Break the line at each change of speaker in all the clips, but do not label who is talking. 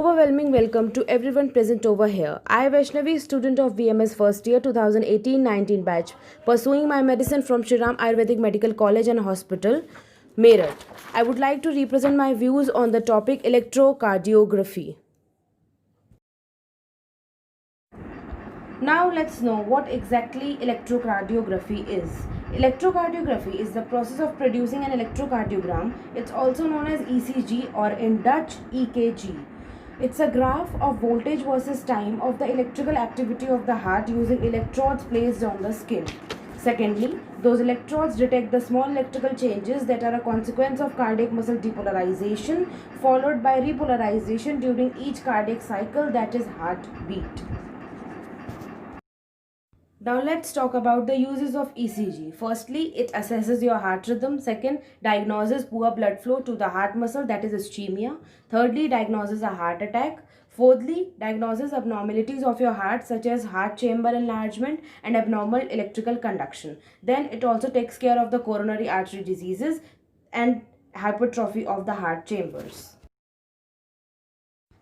Overwhelming welcome to everyone present over here. I, Vaishnavi, student of BMS first year 2018-19 batch, pursuing my medicine from Shriram Ayurvedic Medical College and Hospital, Meerut. I would like to represent my views on the topic electrocardiography. Now let's know what exactly electrocardiography is. Electrocardiography is the process of producing an electrocardiogram. It's also known as ECG or in Dutch EKG. It's a graph of voltage versus time of the electrical activity of the heart using electrodes placed on the skin. Secondly, those electrodes detect the small electrical changes that are a consequence of cardiac muscle depolarization followed by repolarization during each cardiac cycle, that is heartbeat. Now let's talk about the uses of ECG. Firstly, it assesses your heart rhythm. Second, diagnoses poor blood flow to the heart muscle, that is ischemia. Thirdly, diagnoses a heart attack. Fourthly, diagnoses abnormalities of your heart such as heart chamber enlargement and abnormal electrical conduction. Then it also takes care of the coronary artery diseases and hypertrophy of the heart chambers.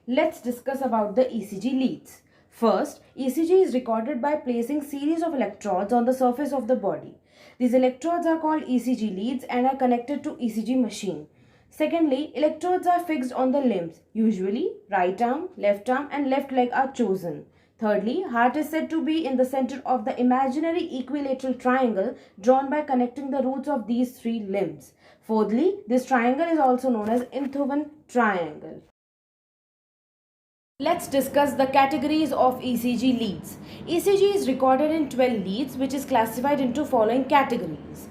Let's discuss about the ECG leads. First, ECG is recorded by placing series of electrodes on the surface of the body. These electrodes are called ECG leads and are connected to ECG machine. Secondly, electrodes are fixed on the limbs. Usually, right arm, and left leg are chosen. Thirdly, heart is said to be in the center of the imaginary equilateral triangle drawn by connecting the roots of these three limbs. Fourthly, this triangle is also known as Inthoven triangle. Let's discuss the categories of ECG leads. ECG is recorded in 12 leads, which is classified into following categories: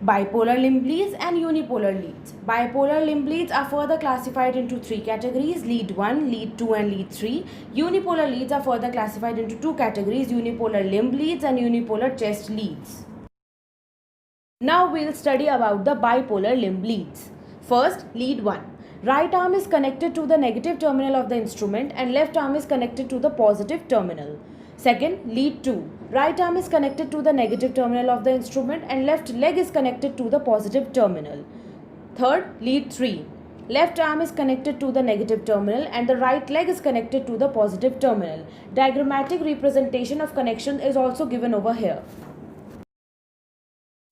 bipolar limb leads and unipolar leads. Bipolar limb leads are further classified into three categories: lead 1, lead 2 and lead 3. Unipolar leads are further classified into two categories: unipolar limb leads and unipolar chest leads. Now we'll study about the bipolar limb leads. First, lead 1. Right arm is connected to the negative terminal of the instrument and left arm is connected to the positive terminal. Second, lead 2. Right arm is connected to the negative terminal of the instrument and left leg is connected to the positive terminal. Third, lead 3. Left arm is connected to the negative terminal and the right leg is connected to the positive terminal. Diagrammatic representation of connection is also given over here.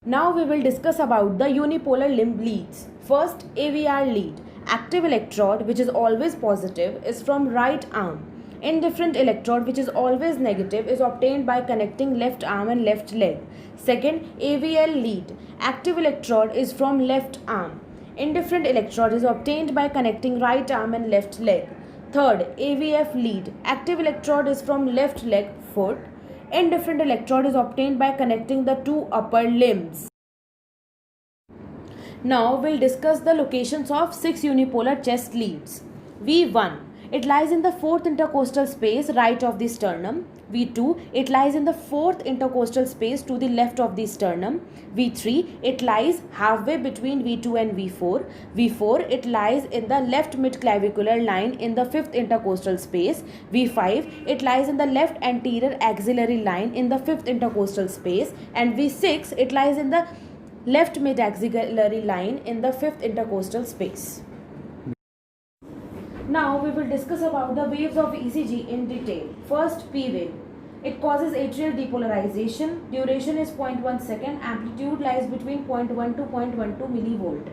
Now we will discuss about the unipolar limb leads. First, AVR lead. Active electrode, which is always positive, is from right arm. Indifferent electrode, which is always negative, is obtained by connecting left arm and left leg. Second, AVL lead. Active electrode is from left arm. Indifferent electrode is obtained by connecting right arm and left leg. Third, AVF lead. Active electrode is from left leg, foot. Indifferent electrode is obtained by connecting the two upper limbs. Now we'll discuss the locations of 6 unipolar chest leads. V1. It lies in the 4th intercostal space right of the sternum. V2. It lies in the 4th intercostal space to the left of the sternum. V3. It lies halfway between V2 and V4. V4. It lies in the left midclavicular line in the 5th intercostal space. V5. It lies in the left anterior axillary line in the 5th intercostal space. And V6. It lies in the left mid-axillary line in the 5th intercostal space. Now we will discuss about the waves of ECG in detail. First, P wave. It causes atrial depolarization. Duration is 0.1 second. Amplitude lies between 0.1 to 0.12 millivolt.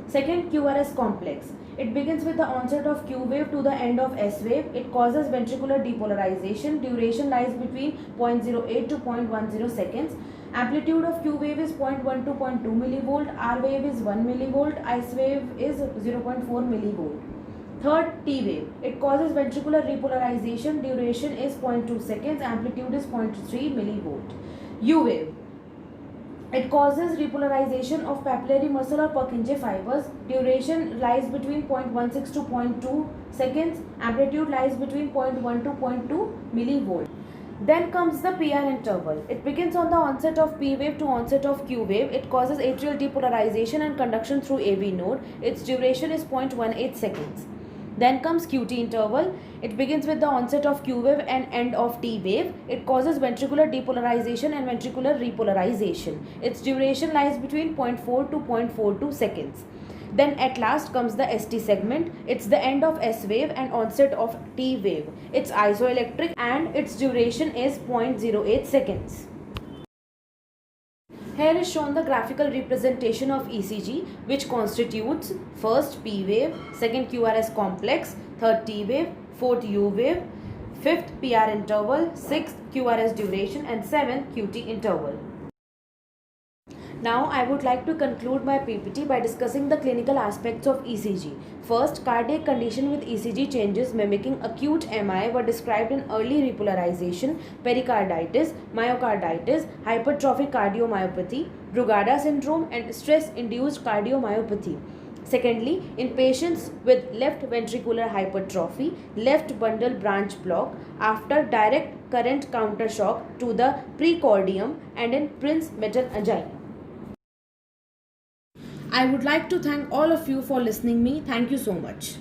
Second, QRS complex. It begins with the onset of Q wave to the end of S wave. It causes ventricular depolarization. Duration lies between 0.08 to 0.10 seconds. Amplitude of Q wave is 0.1 to 0.2 millivolt. R wave is 1 millivolt. S wave is 0.4 millivolt. Third, T wave. It causes ventricular repolarization. Duration is 0.2 seconds. Amplitude is 0.3 millivolt. U wave. It causes repolarization of papillary muscle or Purkinje fibers. Duration lies between 0.16 to 0.2 seconds. Amplitude lies between 0.1 to 0.2 millivolt. Then comes the PR interval. It begins on the onset of P wave to onset of Q wave. It causes atrial depolarization and conduction through AV node. Its duration is 0.18 seconds. Then comes QT interval. It begins with the onset of Q wave and end of T wave. It causes ventricular depolarization and ventricular repolarization. Its duration lies between 0.4 to 0.42 seconds. Then at last comes the ST segment. It's the end of S wave and onset of T wave. It's isoelectric and its duration is 0.08 seconds. Here is shown the graphical representation of ECG, which constitutes first P wave, second QRS complex, third T wave, fourth U wave, fifth PR interval, sixth QRS duration and seventh QT interval. Now I would like to conclude my PPT by discussing the clinical aspects of ECG. First, cardiac condition with ECG changes mimicking acute MI were described in early repolarization, pericarditis, myocarditis, hypertrophic cardiomyopathy, Brugada syndrome and stress-induced cardiomyopathy. Secondly, in patients with left ventricular hypertrophy, left bundle branch block after direct current counter shock to the precordium and in Prince-Metal angina. I would like to thank all of you for listening me. Thank you so much.